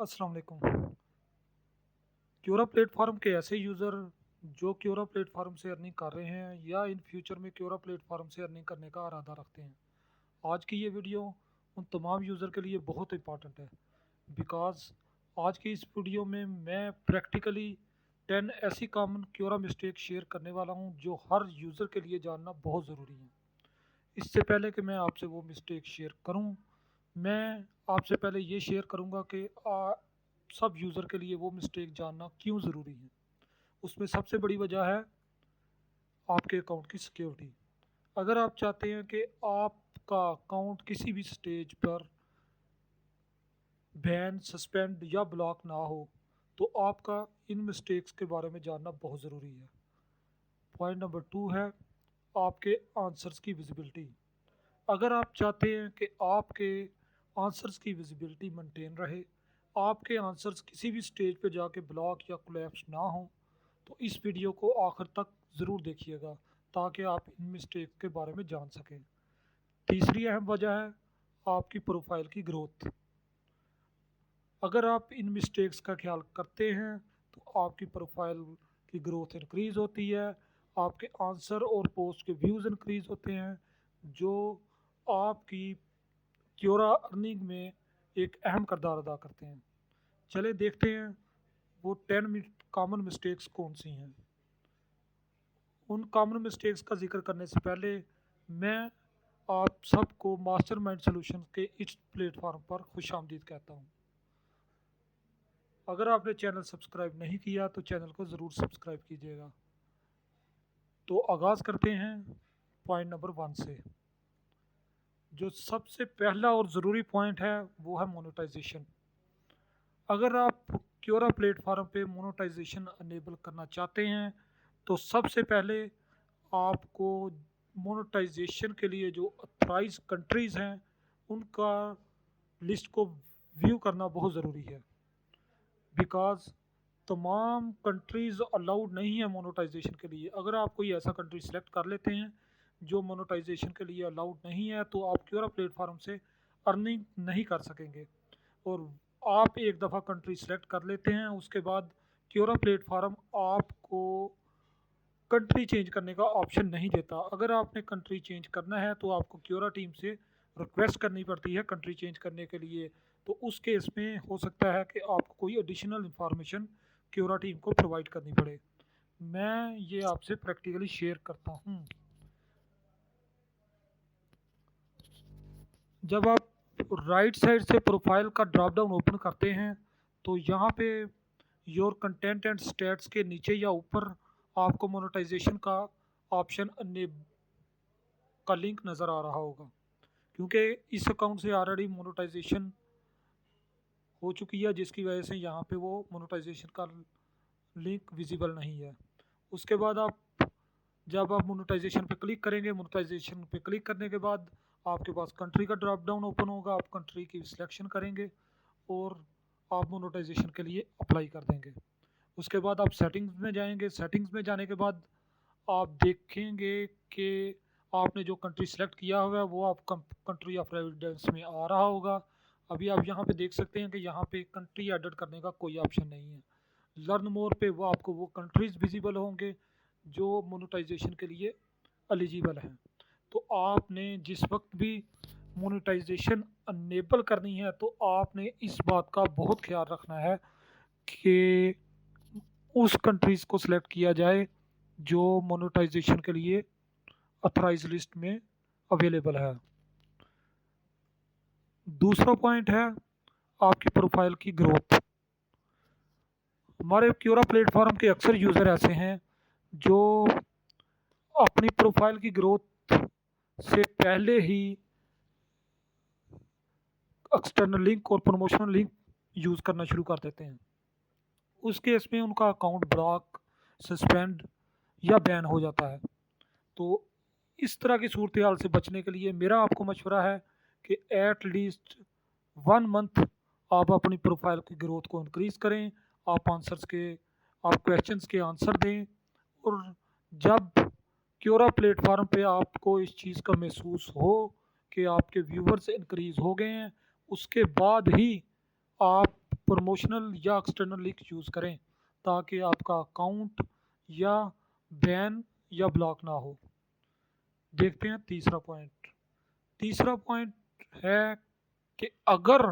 अस्सलाम वालेकुम। Quora platform के ऐसे यूज़र जो क्योरा प्लेटफ़ॉर्म से अर्निंग कर रहे हैं या इन फ्यूचर में क्योरा प्लेटफ़ॉर्म से अर्निंग करने का इरादा रखते हैं। आज की ये वीडियो उन तमाम यूज़र के लिए बहुत इम्पॉर्टेंट है बिकॉज़ आज की इस वीडियो में मैं प्रैक्टिकली 10 ऐसी कॉमन क्योरा मिस्टेक शेयर करने वाला हूँ जो हर यूज़र के लिए जानना बहुत ज़रूरी है। इससे पहले कि मैं आपसे वो मिस्टेक शेयर करूँ, मैं आपसे पहले ये शेयर करूँगा कि सब यूज़र के लिए वो मिस्टेक जानना क्यों ज़रूरी है। उसमें सबसे बड़ी वजह है आपके अकाउंट की सिक्योरिटी। अगर आप चाहते हैं कि आपका अकाउंट किसी भी स्टेज पर बैन, सस्पेंड या ब्लॉक ना हो, तो आपका इन मिस्टेक्स के बारे में जानना बहुत ज़रूरी है। पॉइंट नंबर 2 है आपके आंसर्स की विजिबिलिटी। अगर आप चाहते हैं कि आपके आंसर्स की विजिबिलिटी मेंटेन रहे, आपके आंसर्स किसी भी स्टेज पे जाके ब्लॉक या कोलैप्स ना हो, तो इस वीडियो को आखिर तक ज़रूर देखिएगा ताकि आप इन मिस्टेक के बारे में जान सकें। तीसरी अहम वजह है आपकी प्रोफाइल की ग्रोथ। अगर आप इन मिस्टेक्स का ख्याल करते हैं तो आपकी प्रोफाइल की ग्रोथ इंक्रीज़ होती है, आपके आंसर और पोस्ट के व्यूज़ इंक्रीज़ होते हैं, जो आपकी क्योरा अर्निंग में एक अहम किरदार अदा करते हैं। चले देखते हैं वो 10 कॉमन मिस्टेक्स कौन सी हैं। उन कॉमन मिस्टेक्स का जिक्र करने से पहले मैं आप सबको मास्टरमाइंड सॉल्यूशंस के इस प्लेटफॉर्म पर खुशामदीद कहता हूँ। अगर आपने चैनल सब्सक्राइब नहीं किया तो चैनल को ज़रूर सब्सक्राइब कीजिएगा। तो आगाज़ करते हैं पॉइंट नंबर 1 से। जो सबसे पहला और ज़रूरी पॉइंट है वो है मोनेटाइजेशन। अगर आप क्योरा प्लेटफॉर्म पे मोनेटाइजेशन अनेबल करना चाहते हैं तो सबसे पहले आपको मोनेटाइजेशन के लिए जो ऑथराइज कंट्रीज़ हैं उनका लिस्ट को व्यू करना बहुत ज़रूरी है बिकॉज़ तमाम कंट्रीज़ अलाउड नहीं है मोनेटाइजेशन के लिए। अगर आप कोई ऐसा कंट्री सेलेक्ट कर लेते हैं जो मोनेटाइजेशन के लिए अलाउड नहीं है तो आप क्योरा प्लेटफॉर्म से अर्निंग नहीं कर सकेंगे। और आप एक दफ़ा कंट्री सेलेक्ट कर लेते हैं उसके बाद क्योरा प्लेटफॉर्म आपको कंट्री चेंज करने का ऑप्शन नहीं देता। अगर आपने कंट्री चेंज करना है तो आपको क्योरा टीम से रिक्वेस्ट करनी पड़ती है कंट्री चेंज करने के लिए। तो उस केस में हो सकता है कि आपको कोई एडिशनल इंफॉर्मेशन क्योरा टीम को प्रोवाइड करनी पड़े। मैं ये आपसे प्रैक्टिकली शेयर करता हूँ। जब आप राइट साइड से प्रोफाइल का ड्रॉप डाउन ओपन करते हैं तो यहाँ पे योर कंटेंट एंड स्टेट्स के नीचे या ऊपर आपको मोनेटाइजेशन का ऑप्शन का लिंक नज़र आ रहा होगा, क्योंकि इस अकाउंट से ऑलरेडी मोनेटाइजेशन हो चुकी है जिसकी वजह से यहाँ पे वो मोनेटाइजेशन का लिंक विजिबल नहीं है। उसके बाद जब आप मोनेटाइजेशन पे क्लिक करेंगे, मोनेटाइजेशन पे क्लिक करने के बाद आपके पास कंट्री का ड्रॉप डाउन ओपन होगा, आप कंट्री की सिलेक्शन करेंगे और आप मोनेटाइजेशन के लिए अप्लाई कर देंगे। उसके बाद आप सेटिंग्स में जाएंगे, सेटिंग्स में जाने के बाद आप देखेंगे कि आपने जो कंट्री सेलेक्ट किया हुआ है वो आप कंट्री ऑफ रेजिडेंस में आ रहा होगा। अभी आप यहाँ पे देख सकते हैं कि यहाँ पे कंट्री एडिट करने का कोई ऑप्शन नहीं है। लर्न मोर पे वो आपको वो कंट्रीज़ विजिबल होंगे जो मोनेटाइजेशन के लिए एलिजिबल हैं। तो आपने जिस वक्त भी मोनेटाइजेशन अनेबल करनी है तो आपने इस बात का बहुत ख्याल रखना है कि उस कंट्रीज़ को सिलेक्ट किया जाए जो मोनेटाइजेशन के लिए ऑथराइज लिस्ट में अवेलेबल है। दूसरा पॉइंट है आपकी प्रोफाइल की ग्रोथ। हमारे क्योरा प्लेटफॉर्म के अक्सर यूज़र ऐसे हैं जो अपनी प्रोफाइल की ग्रोथ से पहले ही एक्सटर्नल लिंक और प्रमोशनल लिंक यूज़ करना शुरू कर देते हैं। उस केस में उनका अकाउंट ब्लॉक, सस्पेंड या बैन हो जाता है। तो इस तरह की सूरत हाल से बचने के लिए मेरा आपको मशवरा है कि एट लीस्ट 1 मंथ आप अपनी प्रोफाइल की ग्रोथ को इंक्रीज़ करें, आप क्वेश्चंस के आंसर दें और जब क्योरा प्लेटफॉर्म पे आपको इस चीज़ का महसूस हो कि आपके व्यूवर्स इंक्रीज़ हो गए हैं, उसके बाद ही आप प्रमोशनल या एक्सटर्नल लिंक यूज़ करें ताकि आपका अकाउंट या बैन या ब्लॉक ना हो। देखते हैं तीसरा पॉइंट। तीसरा पॉइंट है कि अगर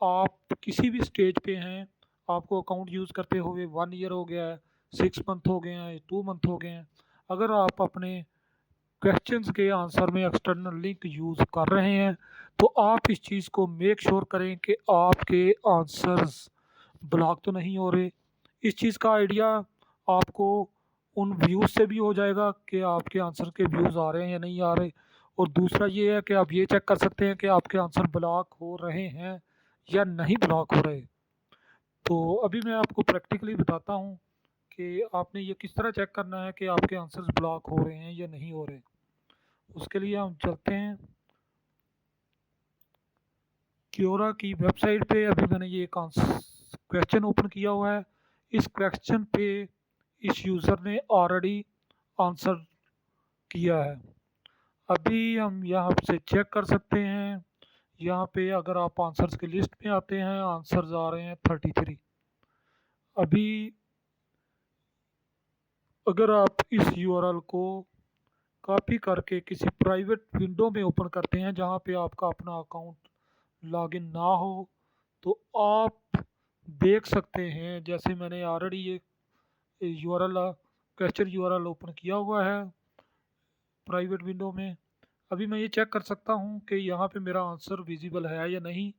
आप किसी भी स्टेज पे हैं, आपको अकाउंट यूज़ करते हुए 1 ईयर हो गया है, 6 मंथ हो गए हैं, 2 मंथ हो गए हैं, अगर आप अपने क्वेश्चंस के आंसर में एक्सटर्नल लिंक यूज़ कर रहे हैं तो आप इस चीज़ को मेक श्योर करें कि आपके आंसर्स ब्लॉक तो नहीं हो रहे। इस चीज़ का आइडिया आपको उन व्यूज़ से भी हो जाएगा कि आपके आंसर के व्यूज़ आ रहे हैं या नहीं आ रहे। और दूसरा ये है कि आप ये चेक कर सकते हैं कि आपके आंसर ब्लॉक हो रहे हैं या नहीं ब्लॉक हो रहे। तो अभी मैं आपको प्रैक्टिकली बताता हूँ कि आपने ये किस तरह चेक करना है कि आपके आंसर्स ब्लॉक हो रहे हैं या नहीं हो रहे। उसके लिए हम चलते हैं क्योरा की वेबसाइट पे। अभी मैंने ये एक क्वेश्चन ओपन किया हुआ है। इस क्वेश्चन पे इस यूज़र ने ऑलरेडी आंसर किया है। अभी हम यहाँ से चेक कर सकते हैं। यहाँ पे अगर आप आंसर्स की लिस्ट में आते हैं, आंसर्स आ रहे हैं 33। अभी अगर आप इस यूआरएल को कॉपी करके किसी प्राइवेट विंडो में ओपन करते हैं जहाँ पे आपका अपना अकाउंट लॉगिन ना हो, तो आप देख सकते हैं जैसे मैंने ऑलरेडी ये यूआरएल क्वेश्चन यूआरएल ओपन किया हुआ है प्राइवेट विंडो में। अभी मैं ये चेक कर सकता हूँ कि यहाँ पे मेरा आंसर विजिबल है या नहीं।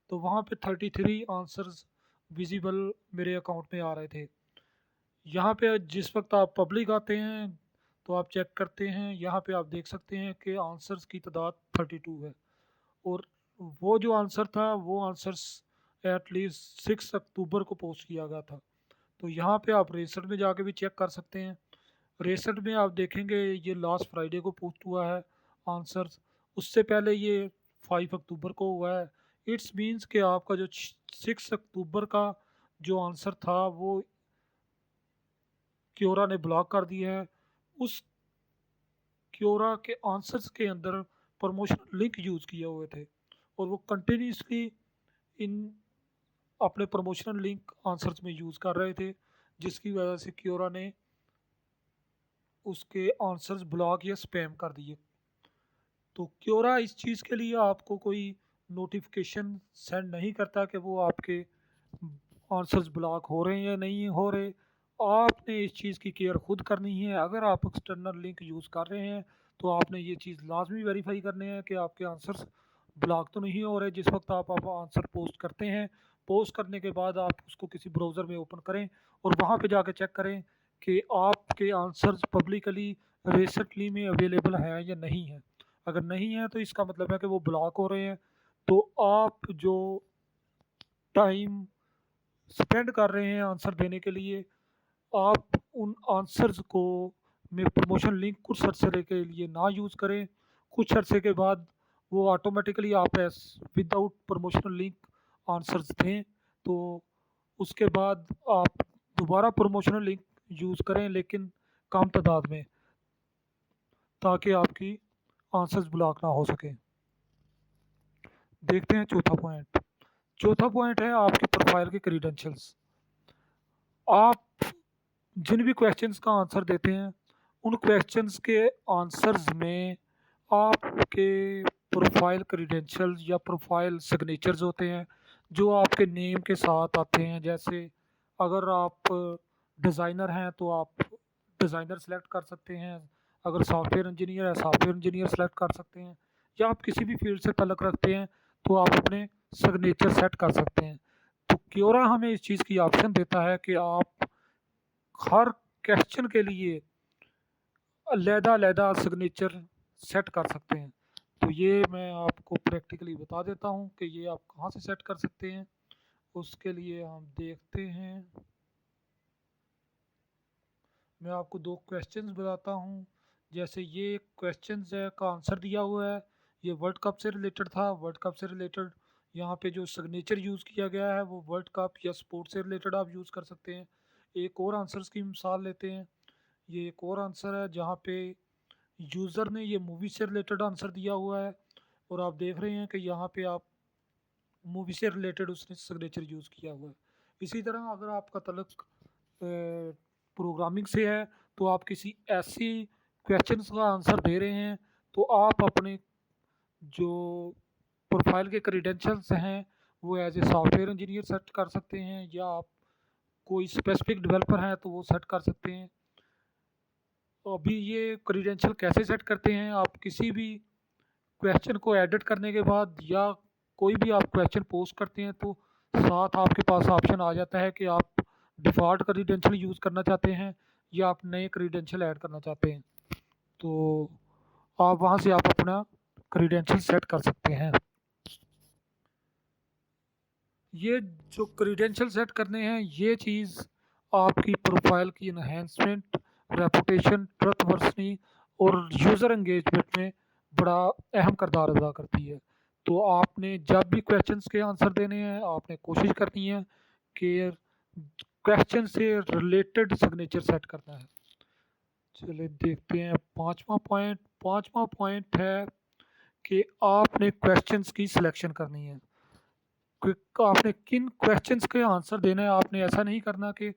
तो वहाँ पे 33 आंसर्स विजिबल मेरे अकाउंट में आ रहे थे। यहाँ पे जिस वक्त आप पब्लिक आते हैं तो आप चेक करते हैं, यहाँ पे आप देख सकते हैं कि आंसर्स की तादाद 32 है। और वो जो आंसर था वो आंसर्स एटलीस्ट 6 अक्टूबर को पोस्ट किया गया था। तो यहाँ पे आप रेसेंट में जाके भी चेक कर सकते हैं। रेसेंट में आप देखेंगे ये लास्ट फ्राइडे को पोस्ट हुआ है आंसर्स। उससे पहले ये 5 अक्टूबर को हुआ है। इट्स मीन्स कि आपका जो 6 अक्टूबर का जो आंसर था वो क्योरा ने ब्लॉक कर दिया है। उस क्योरा के आंसर्स के अंदर प्रमोशनल लिंक यूज़ किए हुए थे और वो कंटिन्यूसली इन अपने प्रमोशनल लिंक आंसर्स में यूज़ कर रहे थे, जिसकी वजह से क्योरा ने उसके आंसर्स ब्लॉक या स्पैम कर दिए। तो क्योरा इस चीज़ के लिए आपको कोई नोटिफिकेशन सेंड नहीं करता कि वो आपके आंसर्स ब्लॉक हो रहे हैं या नहीं हो रहे। आपने इस चीज़ की केयर खुद करनी है। अगर आप एक्सटर्नल लिंक यूज़ कर रहे हैं तो आपने ये चीज़ लाजमी वेरीफाई करनी है कि आपके आंसर्स ब्लॉक तो नहीं हो रहे जिस वक्त आप आंसर पोस्ट करते हैं। पोस्ट करने के बाद आप उसको किसी ब्राउज़र में ओपन करें और वहाँ पे जाके चेक करें कि आपके आंसर्स पब्लिकली रिसेंटली में अवेलेबल हैं या नहीं है। अगर नहीं है तो इसका मतलब है कि वो ब्लॉक हो रहे हैं। तो आप जो टाइम स्पेंड कर रहे हैं आंसर देने के लिए, आप उन आंसर्स को में प्रमोशन लिंक कुछ अरसे के लिए ना यूज़ करें। कुछ अरसे के बाद वो ऑटोमेटिकली आप S without promotional link answers दें। तो उसके बाद आप दोबारा प्रमोशनल लिंक यूज़ करें लेकिन कम तादाद में, ताकि आपकी आंसर्स ब्लॉक ना हो सके। देखते हैं चौथा पॉइंट। चौथा पॉइंट है आपकी प्रोफाइल के क्रीडेंशियल्स। आप जिन भी क्वेश्चंस का आंसर देते हैं उन क्वेश्चंस के आंसर्स में आपके प्रोफाइल क्रीडेंशियल्स या प्रोफाइल सिग्नेचर्स होते हैं जो आपके नेम के साथ आते हैं। जैसे अगर आप डिज़ाइनर हैं तो आप डिज़ाइनर सेलेक्ट कर सकते हैं। अगर सॉफ्टवेयर इंजीनियर है सॉफ्टवेयर इंजीनियर सेलेक्ट कर सकते हैं। या आप किसी भी फील्ड से तल्लुक़ रखते हैं तो आप अपने सिग्नेचर सेट कर सकते हैं। तो क्योरा हमें इस चीज़ की ऑप्शन देता है कि आप हर क्वेश्चन के लिए अलहदा-अलहदा सिग्नेचर सेट कर सकते हैं। तो ये मैं आपको प्रैक्टिकली बता देता हूँ कि ये आप कहाँ से सेट कर सकते हैं। उसके लिए हम देखते हैं, मैं आपको 2 क्वेश्चंस बताता हूँ। जैसे ये क्वेश्चंस है का आंसर दिया हुआ है, ये वर्ल्ड कप से रिलेटेड था। वर्ल्ड कप से रिलेटेड यहाँ पे जो सिग्नेचर यूज़ किया गया है वो वर्ल्ड कप या स्पोर्ट्स से रिलेटेड आप यूज़ कर सकते हैं। एक और आंसर्स की मिसाल लेते हैं। ये एक और आंसर है जहाँ पे यूज़र ने ये मूवी से रिलेटेड आंसर दिया हुआ है और आप देख रहे हैं कि यहाँ पे आप मूवी से रिलेटेड उसने सिग्नेचर यूज़ किया हुआ है। इसी तरह अगर आपका तल्लुक प्रोग्रामिंग से है, तो आप किसी ऐसी क्वेश्चंस का आंसर दे रहे हैं, तो आप अपने जो प्रोफाइल के क्रेडेंशियल्स हैं वो as a software engineer set कर सकते हैं, या आप कोई स्पेसिफिक डेवलपर हैं तो वो सेट कर सकते हैं। अभी ये क्रेडेंशियल कैसे सेट करते हैं, आप किसी भी क्वेश्चन को एडिट करने के बाद या कोई भी आप क्वेश्चन पोस्ट करते हैं, तो साथ आपके पास ऑप्शन आ जाता है कि आप डिफ़ॉल्ट क्रेडेंशियल यूज़ करना चाहते हैं या आप नए क्रेडेंशियल ऐड करना चाहते हैं। तो आप वहाँ से आप अपना क्रेडेंशियल सेट कर सकते हैं। ये जो क्रेडेंशियल सेट करने हैं, ये चीज़ आपकी प्रोफाइल की इन्हेंसमेंट, रेपुटेशन, ट्रस्टवर्दी और यूज़र एंगेजमेंट में बड़ा अहम किरदार अदा करती है। तो आपने जब भी क्वेश्चंस के आंसर देने हैं, आपने कोशिश करनी है कि क्वेश्चन से रिलेटेड सिग्नेचर सेट करना है। चलिए देखते हैं पाँचवा पॉइंट है कि आपने क्वेश्चंस की सिलेक्शन करनी है। आपने किन क्वेश्चंस के आंसर देना है। आपने ऐसा नहीं करना कि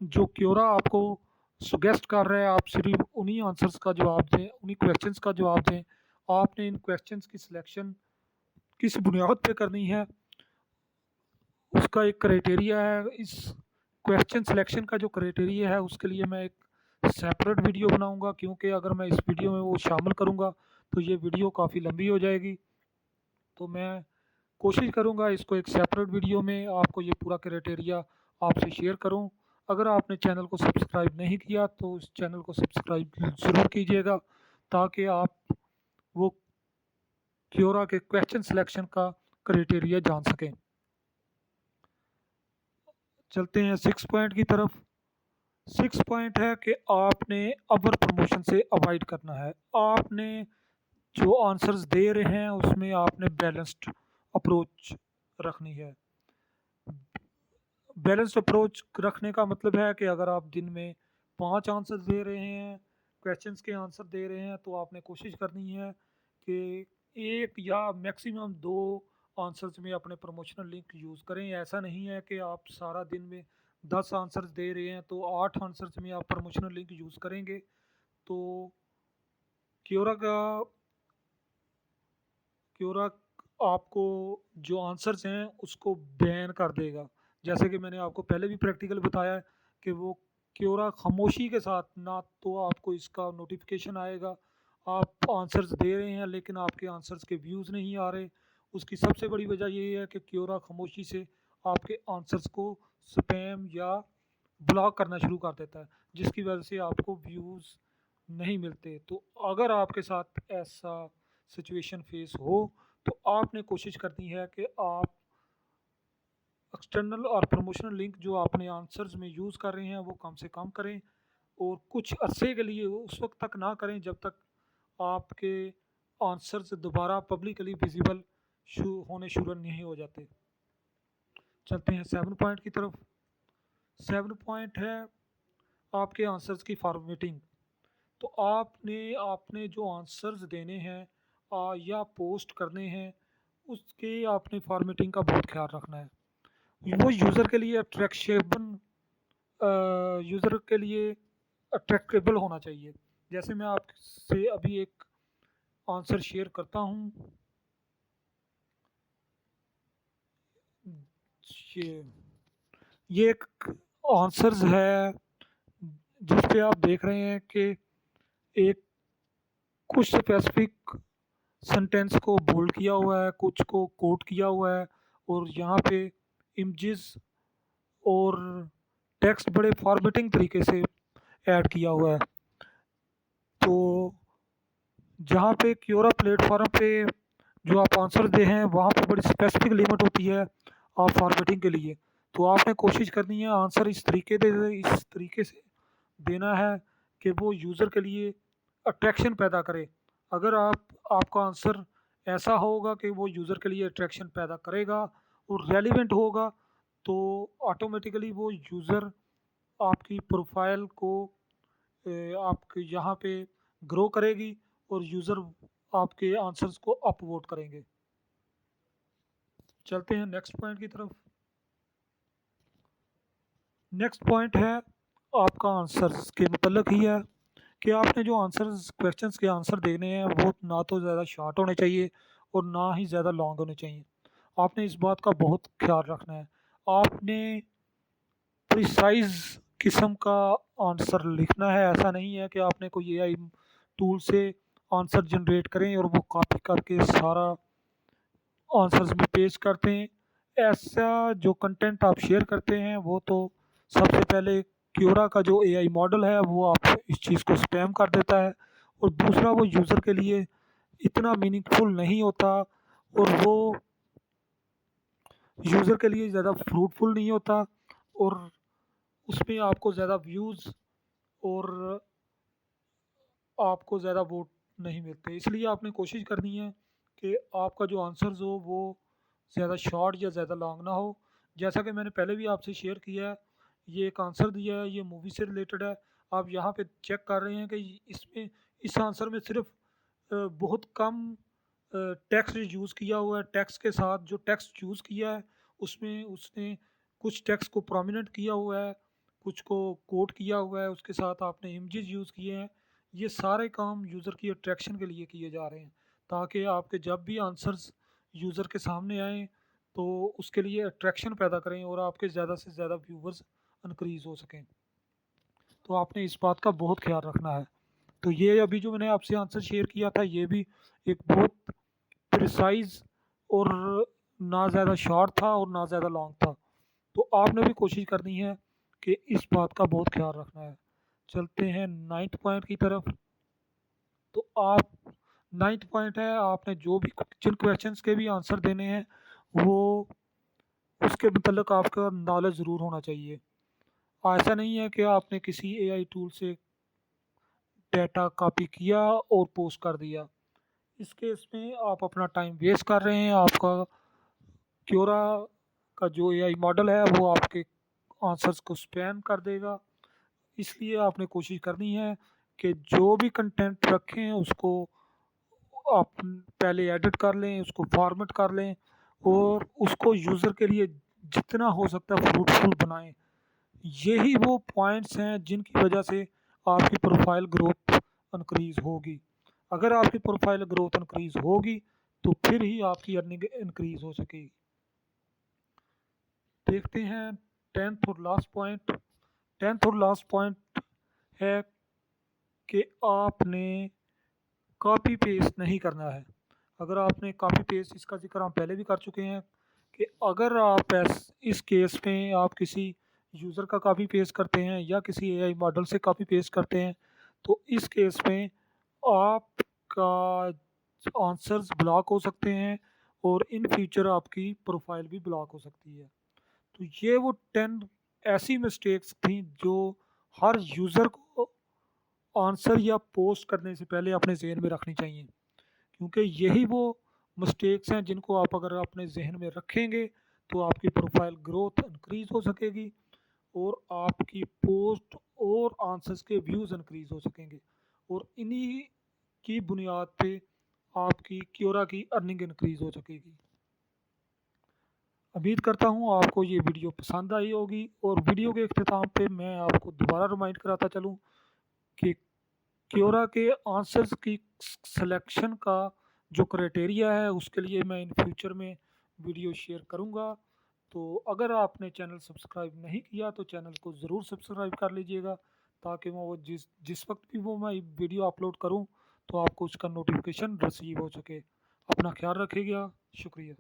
जो क्योरा आपको सुगेस्ट कर रहा है आप सिर्फ उन्हीं आंसर्स का जवाब दें, उन्हीं क्वेश्चंस का जवाब दें। आपने इन क्वेश्चंस की सिलेक्शन किस बुनियाद पे करनी है, उसका एक क्राइटेरिया है। इस क्वेश्चन सिलेक्शन का जो क्राइटेरिया है उसके लिए मैं एक सेपरेट वीडियो बनाऊंगा, क्योंकि अगर मैं इस वीडियो में वो शामिल करूंगा तो ये वीडियो काफ़ी लंबी हो जाएगी। तो मैं कोशिश करूंगा इसको एक सेपरेट वीडियो में आपको ये पूरा क्राइटेरिया आपसे शेयर करूं। अगर आपने चैनल को सब्सक्राइब नहीं किया तो इस चैनल को सब्सक्राइब ज़रूर कीजिएगा, ताकि आप वो क्योरा के क्वेश्चन सिलेक्शन का क्राइटेरिया जान सकें। चलते हैं 6 पॉइंट की तरफ। 6 पॉइंट है कि आपने अवर प्रमोशन से अवॉइड करना है। आपने जो आंसर्स दे रहे हैं उसमें आपने बैलेंस्ड अप्रोच रखनी है। बैलेंस्ड अप्रोच रखने का मतलब है कि अगर आप दिन में 5 आंसर दे रहे हैं, क्वेश्चंस के आंसर दे रहे हैं, तो आपने कोशिश करनी है कि एक या मैक्सिमम 2 आंसर्स में अपने प्रमोशनल लिंक यूज़ करें। ऐसा नहीं है कि आप सारा दिन में 10 आंसर्स दे रहे हैं तो 8 आंसर्स में आप प्रमोशनल लिंक यूज़ करेंगे तो क्योरा का क्योरा आपको जो आंसर्स हैं उसको बैन कर देगा। जैसे कि मैंने आपको पहले भी प्रैक्टिकल बताया है कि वो क्योरा खामोशी के साथ, ना तो आपको इसका नोटिफिकेशन आएगा, आप आंसर्स दे रहे हैं लेकिन आपके आंसर्स के व्यूज़ नहीं आ रहे। उसकी सबसे बड़ी वजह यही है कि क्योरा खामोशी से आपके आंसर्स को स्पैम या ब्लॉक करना शुरू कर देता है, जिसकी वजह से आपको व्यूज़ नहीं मिलते। तो अगर आपके साथ ऐसा सिचुएशन फेस हो तो आपने कोशिश करनी है कि आप एक्सटर्नल और प्रमोशनल लिंक जो आपने आंसर्स में यूज़ कर रहे हैं वो कम से कम करें, और कुछ अरसे के लिए उस वक्त तक ना करें जब तक आपके आंसर्स दोबारा पब्लिकली विजिबल होने शुरू नहीं हो जाते। चलते हैं 7 पॉइंट की तरफ। 7 पॉइंट है आपके आंसर्स की फॉर्मेटिंग। तो आपने आपने जो आंसर्स देने हैं या पोस्ट करने हैं उसके आपने फॉर्मेटिंग का बहुत ख्याल रखना है। वो यूज़र के लिए अट्रैक्टेबल होना चाहिए। जैसे मैं आपसे अभी एक आंसर शेयर करता हूँ। ये ये एक आंसर्स है जिस पे आप देख रहे हैं कि एक कुछ स्पेसिफिक सेंटेंस को बोल्ड किया हुआ है, कुछ को कोट किया हुआ है, और यहाँ पे इमेजेस और टेक्स्ट बड़े फॉर्मेटिंग तरीके से ऐड किया हुआ है। तो जहाँ पे क्योरा प्लेटफॉर्म पे जो आप आंसर दे हैं वहाँ पे बड़ी स्पेसिफिक लिमिट होती है आप फॉर्मेटिंग के लिए। तो आपने कोशिश करनी है आंसर इस तरीके से देना है कि वो यूज़र के लिए अट्रैक्शन पैदा करे। अगर आपका आंसर ऐसा होगा कि वो यूज़र के लिए अट्रैक्शन पैदा करेगा और रेलिवेंट होगा, तो ऑटोमेटिकली वो यूज़र आपकी प्रोफाइल को आपके यहाँ पे ग्रो करेगी और यूज़र आपके आंसर्स को अपवोट करेंगे। चलते हैं नेक्स्ट पॉइंट की तरफ। नेक्स्ट पॉइंट है आपका आंसर्स के मतलब ही है कि आपने जो आंसर्स क्वेश्चंस के आंसर देने हैं वो ना तो ज़्यादा शॉर्ट होने चाहिए और ना ही ज़्यादा लॉन्ग होने चाहिए। आपने इस बात का बहुत ख्याल रखना है। आपने प्रिसाइज किस्म का आंसर लिखना है। ऐसा नहीं है कि आपने कोई एआई टूल से आंसर जनरेट करें और वो कॉपी करके सारा आंसर्स में पेश करते हैं। ऐसा जो कंटेंट आप शेयर करते हैं वो तो सबसे पहले क्योरा का जो एआई मॉडल है वो आप इस चीज़ को स्पैम कर देता है, और दूसरा वो यूज़र के लिए इतना मीनिंगफुल नहीं होता, और वो यूज़र के लिए ज़्यादा फ्रूटफुल नहीं होता, और उसमें आपको ज़्यादा व्यूज़ और आपको ज़्यादा वोट नहीं मिलते। इसलिए आपने कोशिश करनी है कि आपका जो आंसर्स हो वो ज़्यादा शॉर्ट या ज़्यादा लॉन्ग ना हो। जैसा कि मैंने पहले भी आपसे शेयर किया है, ये एक आंसर दिया है, ये मूवी से रिलेटेड है। आप यहाँ पे चेक कर रहे हैं कि इसमें इस आंसर में सिर्फ बहुत कम टेक्स्ट यूज़ किया हुआ है। टेक्स्ट के साथ जो टेक्स्ट यूज़ किया है उसमें उसने कुछ टेक्स्ट को प्रोमिनेंट किया हुआ है, कुछ को कोट किया हुआ है, उसके साथ आपने इमेजेस यूज़ किए हैं। ये सारे काम यूज़र की अट्रैक्शन के लिए किए जा रहे हैं, ताकि आपके जब भी आंसर्स यूज़र के सामने आएँ तो उसके लिए अट्रैक्शन पैदा करें और आपके ज़्यादा से ज़्यादा व्यूवर्स इंक्रीज़ हो सकें। तो आपने इस बात का बहुत ख्याल रखना है। तो ये अभी जो मैंने आपसे आंसर शेयर किया था ये भी एक बहुत प्रिसाइज और ना ज़्यादा शॉर्ट था और ना ज़्यादा लॉन्ग था। तो आपने भी कोशिश करनी है कि इस बात का बहुत ख्याल रखना है। चलते हैं नाइन्थ पॉइंट की तरफ। तो आप नाइन्थ पॉइंट है, आपने जो भी जिन क्वेश्चंस के भी आंसर देने हैं वो उसके मतलब आपका नॉलेज ज़रूर होना चाहिए। ऐसा नहीं है कि आपने किसी एआई टूल से डेटा कॉपी किया और पोस्ट कर दिया। इस केस में आप अपना टाइम वेस्ट कर रहे हैं। आपका क्योरा का जो एआई मॉडल है वो आपके आंसर्स को स्पैम कर देगा। इसलिए आपने कोशिश करनी है कि जो भी कंटेंट रखें उसको आप पहले एडिट कर लें, उसको फॉर्मेट कर लें और उसको यूज़र के लिए जितना हो सकता है फ्रूटफुल बनाएं। यही वो पॉइंट्स हैं जिनकी वजह से आपकी प्रोफाइल ग्रोथ इंक्रीज़ होगी। अगर आपकी प्रोफाइल ग्रोथ इंक्रीज़ होगी तो फिर ही आपकी अर्निंग इंक्रीज़ हो सकेगी। देखते हैं टेंथ और लास्ट पॉइंट। टेंथ और लास्ट पॉइंट है कि आपने कॉपी पेस्ट नहीं करना है। अगर आपने कॉपी पेस्ट, इसका जिक्र हम पहले भी कर चुके हैं कि अगर आप इस केस में आप किसी यूज़र का कॉपी पेस्ट करते हैं या किसी एआई मॉडल से कॉपी पेस्ट करते हैं तो इस केस में आपका आंसर्स ब्लॉक हो सकते हैं और इन फ्यूचर आपकी प्रोफाइल भी ब्लॉक हो सकती है। तो ये वो 10 ऐसी मिस्टेक्स थी जो हर यूज़र को आंसर या पोस्ट करने से पहले अपने जहन में रखनी चाहिए, क्योंकि यही वो मिस्टेक्स हैं जिनको आप अगर अपने जहन में रखेंगे तो आपकी प्रोफाइल ग्रोथ इंक्रीज़ हो सकेगी और आपकी पोस्ट और आंसर्स के व्यूज़ इंक्रीज़ हो सकेंगे, और इन्हीं की बुनियाद पे आपकी क्योरा की अर्निंग इंक्रीज़ हो सकेगी। उम्मीद करता हूँ आपको ये वीडियो पसंद आई होगी, और वीडियो के अख्ताम पे मैं आपको दोबारा रिमाइंड कराता चलूँ कि क्योरा के आंसर्स की सिलेक्शन का जो क्राइटेरिया है उसके लिए मैं इन फ्यूचर में वीडियो शेयर करूँगा। तो अगर आपने चैनल सब्सक्राइब नहीं किया तो चैनल को ज़रूर सब्सक्राइब कर लीजिएगा, ताकि मैं वो जिस जिस वक्त भी वो मैं वीडियो अपलोड करूँ तो आपको उसका नोटिफिकेशन रिसीव हो सके। अपना ख्याल रखिएगा। शुक्रिया।